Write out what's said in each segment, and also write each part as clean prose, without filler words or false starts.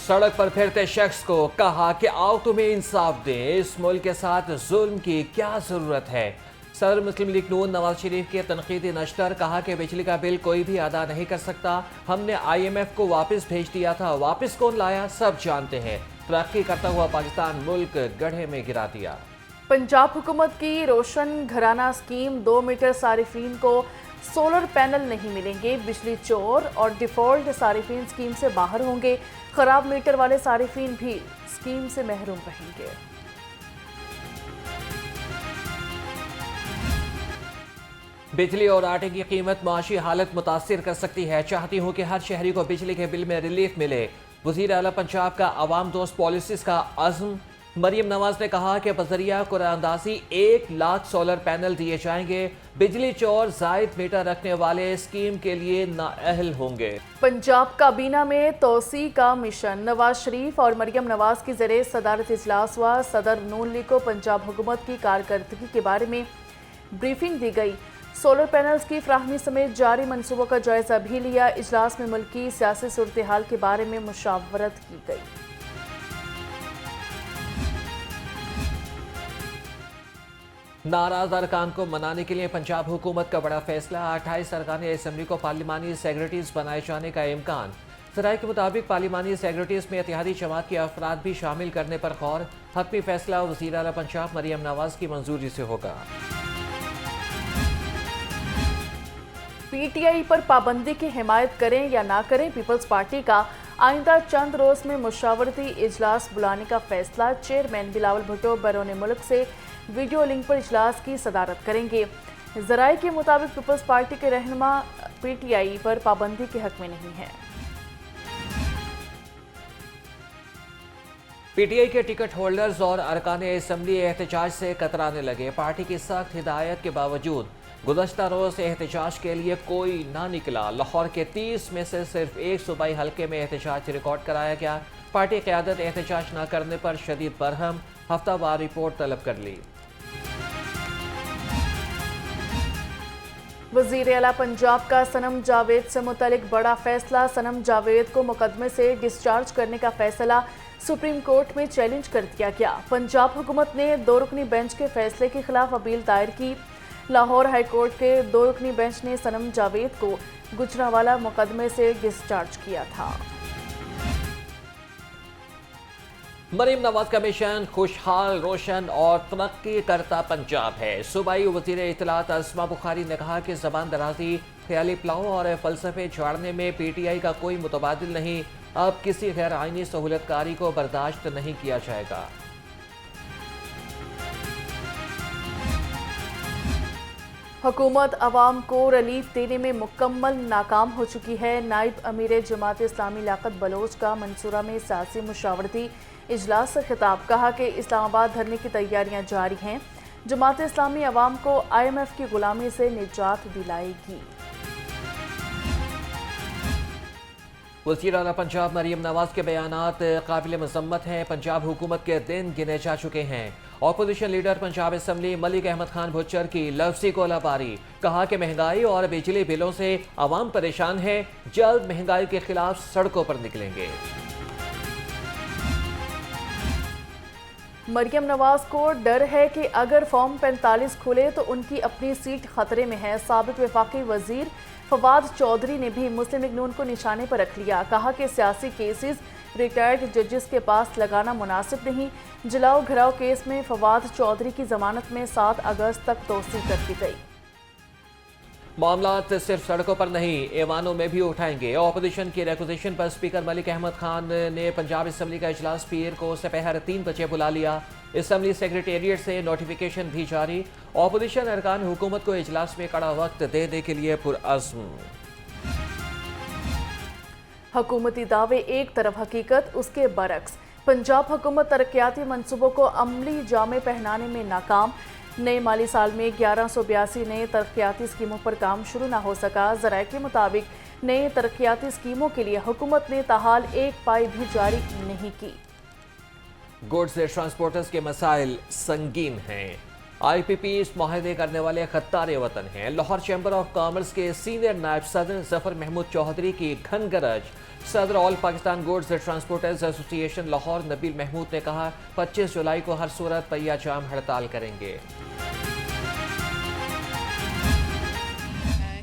सड़क पर फिरते शख्स को कहा कि आओ तुम्हें इंसाफ दें, इस मुल्क के साथ जुल्म की क्या जरूरत है। सदर मुस्लिम लीग नून नवाज शरीफ के तनकीदी नश्तर कहा कि बिजली का बिल कोई भी अदा नहीं कर सकता, हमने IMF को वापस भेज दिया था, वापस कौन लाया सब जानते हैं। तरक्की करता हुआ पाकिस्तान मुल्क गड्ढे में गिरा दिया। पंजाब हुकूमत की रोशन घराना स्कीम 2 मीटर सारिफीन को सोलर पैनल नहीं मिलेंगे, बिजली चोर और डिफॉल्ट सारिफीन स्कीम से बाहर होंगे, खराब मीटर वाले सारिफीन भी स्कीम से महरूम रहेंगे। बिजली और आटे की कीमत माशी हालत मुतासिर कर सकती है, चाहती हूँ कि हर शहरी को बिजली के बिल में रिलीफ मिले। वज़ीर आला पंजाब का अवाम दोस्त पॉलिसीज का अज़्म। मरियम नवाज ने कहा कि बजरिया कुरानंदाजी 1 लाख सोलर पैनल दिए जाएंगे, बिजली चोर जायद मीटर रखने वाले स्कीम के लिए नाअहल होंगे। पंजाब काबीना में तोसी का मिशन, नवाज शरीफ और मरियम नवाज की ज़रिए सदारत इजलास हुआ। सदर नून लीग को पंजाब हुकूमत की कारकर्दगी के बारे में ब्रीफिंग दी गई। सोलर पैनल्स की फ्राहमी समेत जारी मनसूबों का जायजा भी लिया। इजलास में मुल्की सियासी सूरत हाल के बारे में मुशावरत की गई। नाराज अरकान को मनाने के लिए पंजाब हुकूमत का बड़ा फैसला, 28 अरकान असम्बली को पार्लिमानी सेक्रेटरीज बनाए जाने का इम्कान। ज़राए के मुताबिक पार्लिमानी सेक्रेटरीज में इत्तेहादी जमात के अफराद भी शामिल करने पर गौर। हतमी फैसला वज़ीर आला पंजाब मरियम नवाज की मंजूरी से होगा। PTI पर पाबंदी की हिमायत करें या ना करें, पीपल्स पार्टी का आइंदा चंद रोज में मुशावरती इजलास बुलाने का फैसला। चेयरमैन बिलावल भुट्टो बैरून मुल्क से वीडियो लिंक पर इजलास की सदारत करेंगे। ज़राए के मुताबिक पीपल्स पार्टी के रहनुमा PTI पर पाबंदी के हक में नहीं है। PTI के टिकट होल्डर्स और अरकान असम्बली एहतजाज से कतराने लगे। पार्टी की सख्त हिदायत के बावजूद गुज़श्ता रोज़ एहतजाज के लिए कोई ना निकला। लाहौर के 30 में से सिर्फ एक सूबाई हल्के में एहतजाज रिकॉर्ड कराया गया। पार्टी क़यादत एहतजाज न करने पर शदीद बरहम, हफ्तावार रिपोर्ट तलब कर ली। वज़ीर आला पंजाब का सनम जावेद से मुतल्लिक बड़ा फैसला। सनम जावेद को मुकदमे से डिस्चार्ज करने का फैसला सुप्रीम कोर्ट में चैलेंज कर दिया गया। पंजाब हुकूमत ने 2 रुकनी बेंच के फैसले के खिलाफ अपील दायर की। लाहौर हाई कोर्ट के 2 रुकनी बेंच ने सनम जावेद को गुजरांवाला मुकदमे से डिस्चार्ज किया था। मरीम नवाज का मिशन खुशहाल, रोशन और तरक्की करता पंजाब है। सूबाई वज़ीर इत्तलात अस्मा बुखारी ने कहा कि ज़बान दराजी, ख्याली प्लाव और फ़लसफ़े झाड़ने में PTI का कोई मुतबादिल नहीं। अब किसी गैर आइनी सहूलतकारी को बर्दाश्त नहीं किया जाएगा। हुकूमत अवाम को रिलीफ देने में मुकम्मल नाकाम हो चुकी है। नाइब अमीर जमात इस्लामी लियाकत बलोच का मंसूरा में सियासी मुशावरती इजलास से खिताब, कहा कि इस्लामाबाद धरने की तैयारियां जारी हैं। जमात इस्लामी अवाम को IMF की गुलामी से निजात दिलाएगी। वज़ीर आला पंजाब मरियम नवाज के बयानात काबिल मज़म्मत हैं। पंजाब हुकूमत के दिन गिने जा चुके हैं। Opposition leader Punjab assembly Malik Ahmad Khan Bhuchar की लफ्ज़ी गोलाबारी, कहा कि महंगाई और बिजली बिलों से आवाम परेशान है, जल्द महंगाई के खिलाफ सड़कों पर निकलेंगे। मरियम नवाज को डर है कि अगर फॉर्म 45 खुले तो उनकी अपनी सीट खतरे में है। साबिक वफाकी वजीर फवाद चौधरी ने भी मुस्लिम लीग नून को निशाने पर रख लिया। कहा कि सियासी केसेस रिटायर्ड जजेस के पास लगाना मुनासिब नहीं। जलाओ घराव केस में फवाद चौधरी की जमानत में 7 अगस्त तक तोसी कर दी गई। मामलात सिर्फ सड़कों पर नहीं, ऐवानों में भी उठाएंगे। अपोजिशन की रिक्वेजिशन पर स्पीकर मलिक अहमद खान ने पंजाब असम्बली का इजलास पीर को दोपहर 3 बजे बुला लिया। असम्बली सेक्रेटेरिएट से नोटिफिकेशन भी जारी। अपोजिशन अरकान हुकूमत को इजलास में कड़ा वक्त देने के लिए पुरअज़्म। हुकूमती दावे एक तरफ, हकीकत उसके बरक्स। पंजाब हुकूमत तरक्याती मनसूबों को अमली जामे पहनाने में नाकाम। नए माली साल में 1182 नए तरक्याती स्कीमों पर काम शुरू न हो सका। ज़राए के मुताबिक नए तरक्याती स्कीमों के लिए हुकूमत ने ताहाल 1 पाई भी जारी नहीं की। गुड्स ट्रांसपोर्टर्स के मसाइल संगीन हैं। IPPs मुआहदे करने वाले खत्तार वतन हैं। लाहौर चैम्बर ऑफ कॉमर्स के सीनियर नायब सदर जफर महमूद चौधरी की घन गरज, صدر آل پاکستان گوڈز ٹرانسپورٹرز ایسوسی ایشن لاہور نبیل محمود نے کہا 25 جولائی کو ہر صورت پہیہ جام ہڑتال کریں گے۔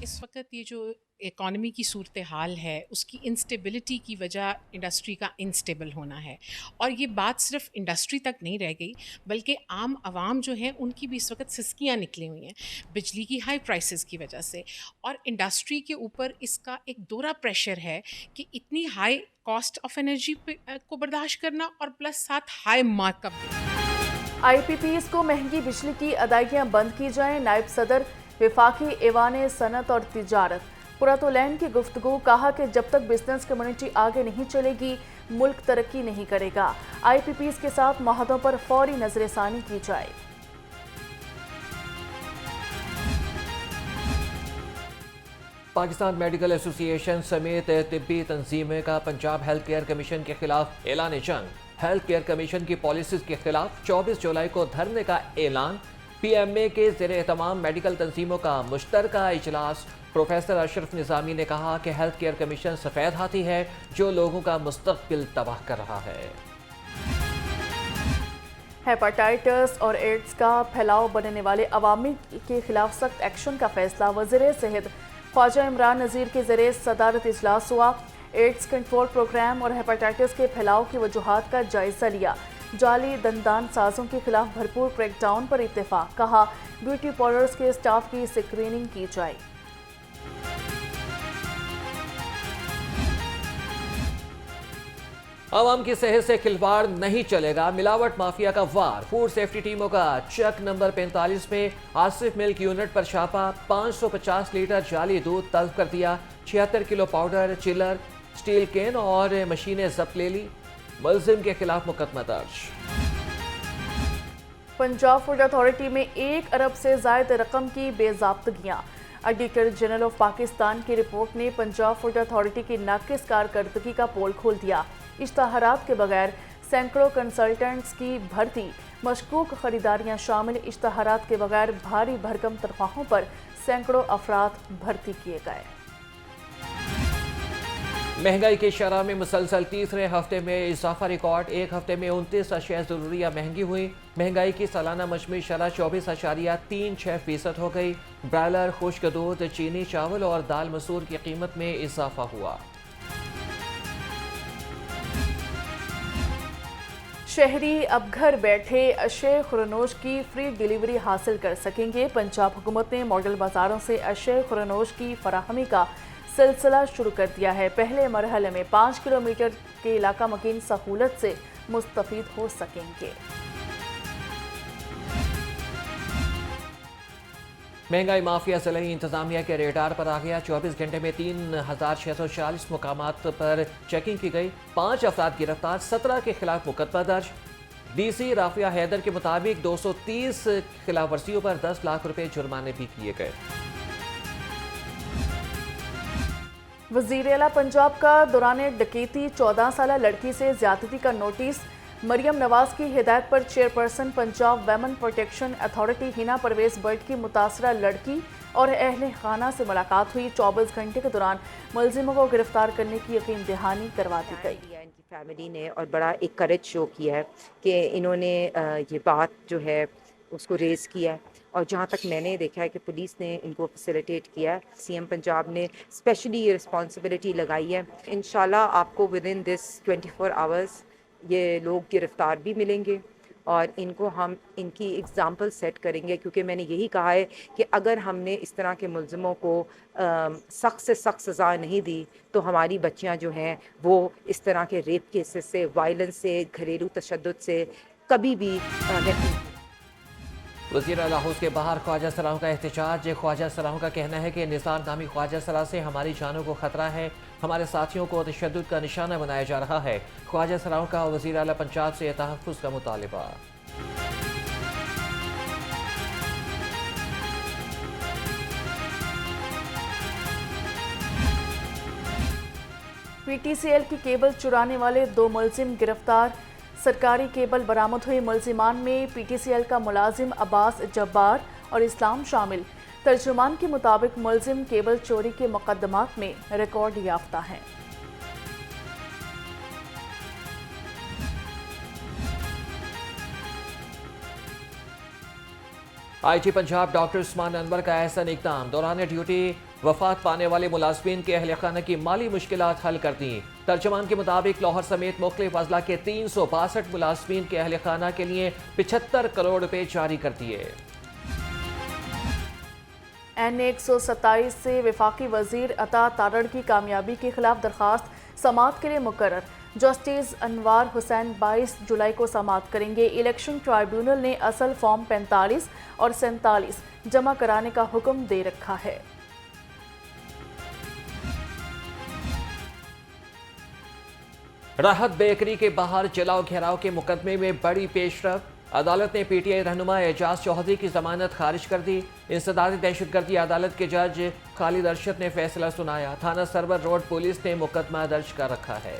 اس وقت یہ جو اکانومی کی صورتحال ہے اس کی انسٹیبلٹی کی وجہ انڈسٹری کا انسٹیبل ہونا ہے، اور یہ بات صرف انڈسٹری تک نہیں رہ گئی بلکہ عام عوام جو ہیں ان کی بھی اس وقت سسکیاں نکلی ہوئی ہیں بجلی کی ہائی پرائسز کی وجہ سے، اور انڈسٹری کے اوپر اس کا ایک دوہرا پریشر ہے کہ اتنی ہائی کاسٹ آف انرجی کو برداشت کرنا اور پلس ساتھ ہائی مارک اپ دینا۔ آئی پی پیز کو مہنگی بجلی کی ادائیگیاں بند کی جائیں، نائب صدر وفاقی ایوان صنعت اور تجارت پراتولین کی گفتگو، کہا کہ جب تک بزنس کمیونٹی آگے نہیں چلے گی ملک ترقی نہیں کرے گا، آئی پی پیز کے ساتھ معاہدوں پر فوری نظر ثانی کی جائے۔ پاکستان میڈیکل ایسوسی ایشن سمیت طبی تنظیمیں کا پنجاب ہیلتھ کیئر کمیشن کے خلاف اعلان جنگ، ہیلتھ کیئر کمیشن کی پالیسیز کے خلاف 24 جولائی کو دھرنے کا اعلان۔ پی ایم اے کے زیر اہتمام میڈیکل تنظیموں کا مشترکہ اجلاس، پروفیسر اشرف نظامی نے کہا کہ ہیلتھ کیئر کمیشن سفید ہاتھی ہے جو لوگوں کا مستقبل تباہ کر رہا ہے۔ ہیپاٹائٹس اور ایڈز کا پھیلاؤ بننے والے عوامی کے خلاف سخت ایکشن کا فیصلہ، وزیر صحت خواجہ عمران نذیر کے ذریعے صدارت اجلاس ہوا۔ ایڈز کنٹرول پروگرام اور ہیپاٹائٹس کے پھیلاؤ کی وجوہات کا جائزہ لیا، جعلی دندان سازوں کے خلاف بھرپور کریک ڈاؤن پر اتفاق، کہا بیوٹی پارلرز کے اسٹاف کی اسکریننگ کی جائے۔ عوام کی صحت سے کھلواڑ نہیں چلے گا، ملاوٹ مافیا کا وار، فوڈ سیفٹی ٹیموں کا چک نمبر 45 میں آصف ملک یونٹ پر چھاپا، 550 لیٹر جعلی دودھ طلب کر دیا، 76 کلو پاؤڈر، چلر، سٹیل کین اور مشینیں ضبط لے لی، ملزم کے خلاف مقدمہ درج۔ پنجاب فوڈ اتھارٹی میں 1 ارب سے زائد رقم کی بے ضابطگیاں، آڈیٹر جنرل آف پاکستان کی رپورٹ نے پنجاب فوڈ اتھارٹی کی ناقص کارکردگی کا پول کھول دیا۔ اشتہارات کے بغیر سینکڑوں کنسلٹنٹس کی بھرتی، مشکوک خریداریاں شامل، اشتہارات کے بغیر بھاری بھرکم تنخواہوں پر سینکڑوں افراد بھرتی کیے گئے۔ مہنگائی کی شرح میں مسلسل تیسرے ہفتے میں اضافہ ریکارڈ، ایک ہفتے میں 29 اشیاء ضروریہ مہنگی ہوئی، مہنگائی کی سالانہ مجموعی شرح 24.36% ہو گئی، برائلر، خشک دودھ، چینی، چاول اور دال مسور کی قیمت میں اضافہ ہوا۔ شہری اب گھر بیٹھے اشیاء خورنوش کی فری ڈیلیوری حاصل کر سکیں گے۔ پنجاب حکومت نے ماڈل بازاروں سے اشیاء خورنوش کی فراہمی کا سلسلہ شروع کر دیا ہے۔ پہلے مرحلے میں 5 کلومیٹر کے علاقہ مکین سہولت سے مستفید ہو سکیں گے۔ مہنگائی مافیا ضلعی انتظامیہ کے ریڈار پر آ گیا، 24 گھنٹے میں 3640 مقامات پر چیکنگ کی گئی، 5 افراد گرفتار، 17 کے خلاف مقدمہ درج۔ ڈی سی رافعہ حیدر کے مطابق 230 خلاف ورزیوں پر 10 لاکھ روپے جرمانے بھی کیے گئے۔ وزیر اعلیٰ پنجاب کا دوران ڈکیتی 14 سالہ لڑکی سے زیادتی کا نوٹس، مریم نواز کی ہدایت پر chairperson Punjab women protection authority Hina Pervaiz but کی متاثرہ لڑکی اور اہل خانہ سے ملاقات ہوئی، 24 گھنٹے کے دوران ملزموں کو گرفتار کرنے کی یقین دہانی کروا دی گئی۔ ان کی فیملی نے اور بڑا ایک کریج شو کیا ہے کہ انہوں نے یہ بات جو ہے اس کو ریز کیا ہے، اور جہاں تک میں نے دیکھا ہے کہ پولیس نے ان کو فیسیلیٹیٹ کیا ہے، سی ایم پنجاب نے اسپیشلی یہ رسپانسبلٹی لگائی ہے۔ انشاءاللہ آپ کو ود ان دس 24 آورز یہ لوگ گرفتار بھی ملیں گے، اور ان کو ہم ان کی اگزامپل سیٹ کریں گے، کیونکہ میں نے یہی کہا ہے کہ اگر ہم نے اس طرح کے ملزموں کو سخت سے سخت سزا نہیں دی تو ہماری بچیاں جو ہیں وہ اس طرح کے ریپ کیسز سے، وائلنس سے، گھریلو تشدد سے کبھی بھی وزیر اعلیٰ ہاؤس کے باہر خواجہ سراؤں کا احتجاج، خواجہ سراؤں کا کہنا ہے کہ نثار نامی خواجہ سرا سے ہماری جانوں کو خطرہ ہے، ہمارے ساتھیوں کو تشدد کا نشانہ بنایا جا رہا ہے۔ خواجہ سراؤں کا وزیر اعلیٰ پنجاب سے تحفظ کا مطالبہ۔ پی ٹی سی ایل کی کیبل چرانے والے 2 ملزم گرفتار، سرکاری کیبل برآمد ہوئی، ملزمان میں پی ٹی سی ایل کا ملازم عباس جبار اور اسلام شامل۔ ترجمان کے مطابق ملزم کیبل چوری کے مقدمات میں ریکارڈ یافتہ ہیں۔ IG पंजाब डॉक्टर उस्मान अनवर का एहसन इकदाम, दौरान ड्यूटी वफात पाने वाले मुलाजमीन के अहल खाना की माली मुश्किलात हल कर दी। तर्जमान के मुताबिक लाहौर समेत मुख्तलिफ अजला के 362 मुलाजमीन के अहल खाना के लिए 75 करोड़ रुपए जारी कर दिए। N127 से वफाकी वजीर अता तारड़ की कामयाबी के खिलाफ दरखास्त समाअत के लिए मुकर्रर। जस्टिस अनवार हुसैन 22 जुलाई को समाअत करेंगे। इलेक्शन ट्राइब्यूनल ने असल फॉर्म 45 और 47 जमा कराने का हुक्म दे रखा है। राहत बेकरी के बाहर जलाओ घेराव के मुकदमे में बड़ी पेशरफ, अदालत ने PTI रहनुमा एजाज चौधरी की जमानत खारिज कर दी। इंसदादी दहशतगर्दी अदालत के जज खालिद अरशद ने फैसला सुनाया। थाना सरवर रोड पुलिस ने मुकदमा दर्ज कर रखा है।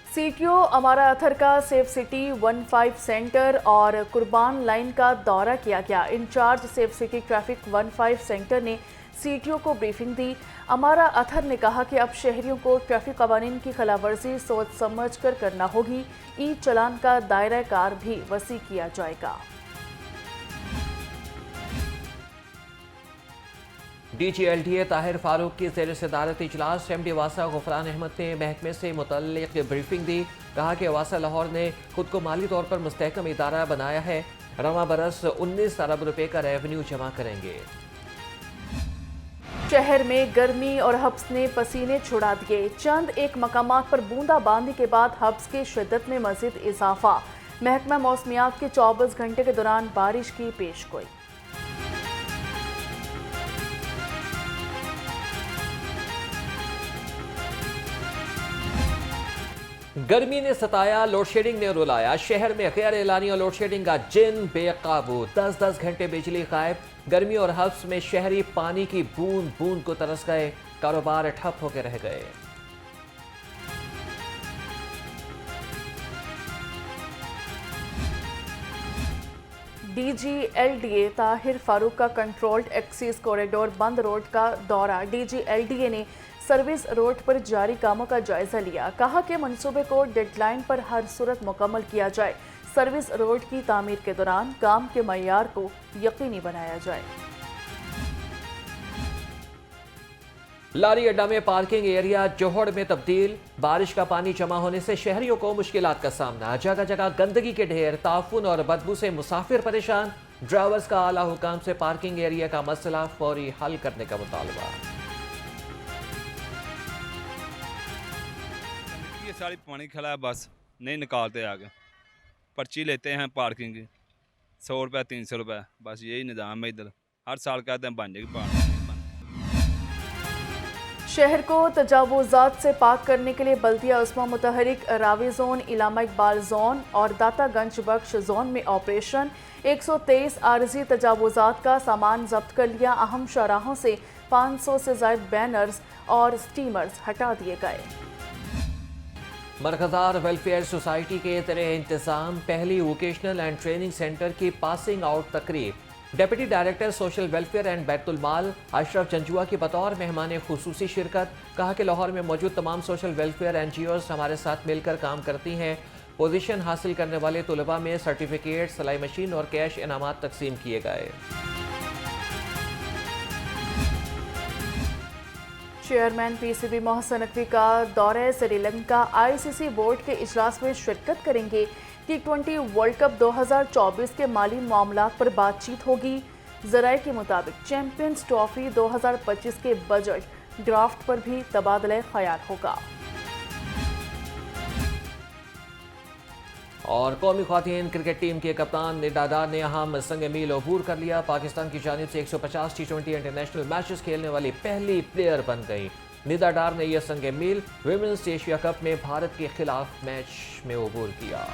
CTO अमारा अथर का सेफ सिटी 15 सेंटर और कुर्बान लाइन का दौरा किया गया। Incharge safe city traffic 15 centre ने CTO को ब्रीफिंग दी। अमारा अथर ने कहा कि अब शहरियों को ट्रैफिक कवानीन की खिलाफवर्जी सोच समझ कर करना होगी। ई चलान का दायरा कार भी वसी किया जाएगा। DG LDA ताहिर फारूक की ज़ेर सदारत इजलास MD वासा गुफरान अहमद ने महकमे से मुतल्लिक ब्रीफिंग दी। कहा कि वासा लाहौर ने खुद को माली तौर पर मुस्तहकम इदारा बनाया है। रवा बरस 19 अरब रुपए का रेवेन्यू जमा करेंगे। शहर में गर्मी और हब्स ने पसीने छुड़ा दिए। चंद एक मकामात पर बूंदाबांदी के बाद हब्स की शिद्दत में मजीद इजाफा। महकमा मौसमियात के 24 घंटे के दौरान बारिश की पेशगोई। गर्मी ने सताया, लोड शेडिंग ने रुलाया। शहर में गैर एलानिया लोड शेडिंग का जिन बेकाबू, 10-10 घंटे बिजली गायब। गर्मी और हब्स में शहरी पानी की बूंद बूंद को तरस गए। कारोबार ठप होकर रह गए। DG LDA ताहिर फारूक का कंट्रोल्ड एक्सेस कॉरिडोर बंद रोड का दौरा। DG LDA ने सर्विस रोड पर जारी कामों का जायजा लिया। कहा कि मंसूबे को डेडलाइन पर हर सूरत मुकम्मल किया जाए। सर्विस रोड की तामीर के दौरान काम के मयार को यकीनी बनाया जाए। लारी अड्डा में पार्किंग एरिया जोहड़ में तब्दील। बारिश का पानी जमा होने से शहरियों को मुश्किलात का सामना। जगह जगह गंदगी के ढेर, ताफुन और बदबू से मुसाफिर परेशान। ड्राइवर्स का आला हुकाम से पार्किंग एरिया का मसला फौरी हल करने का मुतालबा। ये सारी पानी खड़ा है, बस नहीं निकालते आगे। पर्ची लेते हैं पार्किंग की 100 रुपये 300 रुपये, बस यही निज़ाम है इधर। हर साल कहते हैं बन जाएगी पार्किंग। शहर को तजावुजात से पाक करने के लिए बल्दिया उस्मा मुतहरिक रावी जोन, इलामा इकबाल जोन और दातागंज बख्श जोन में ऑपरेशन। 123 आर्जी तजावुजात का सामान जब्त कर लिया। अहम शाहराहों से 500 से ज़ायद बैनर्स और स्टीमर्स हटा दिए गए। मरकज़दार वेलफेयर सोसाइटी के ज़रिए इंतज़ाम पहली वोकेशनल एंड ट्रेनिंग सेंटर की पासिंग आउट तकरीब। Deputy director social welfare and Baitul Maal Ashraf Janjua की बतौर मेहमान खुसूसी शिरकत। कहा कि लाहौर में मौजूद तमाम सोशल वेलफेयर NGOs हमारे साथ मिलकर काम करती हैं। पोजीशन हासिल करने वाले तुलबा में सर्टिफिकेट, सिलाई मशीन और कैश इनामात तकसीम किए गए। चेयरमैन PCB मोहसन नकवी का दौरे श्रीलंका। ICC बोर्ड के इजलास में शिरकत करेंगे। T20 वर्ल्ड कप 2024 के माली मामलात पर बातचीत होगी। ज़राए के मुताबिक चैंपियंस ट्रॉफी 2025 के बजट ड्राफ्ट पर भी तबादला ख्याल होगा। और कौमी ख्वातीन क्रिकेट टीम के कप्तान निदा डार ने अहम संग मील अबूर कर लिया। पाकिस्तान की जानिब से 150 T20 इंटरनेशनल मैचेस खेलने वाली पहली प्लेयर बन गई। निदा डार ने यह संग मील विमेंस एशिया कप में भारत के खिलाफ मैच में अबूर किया।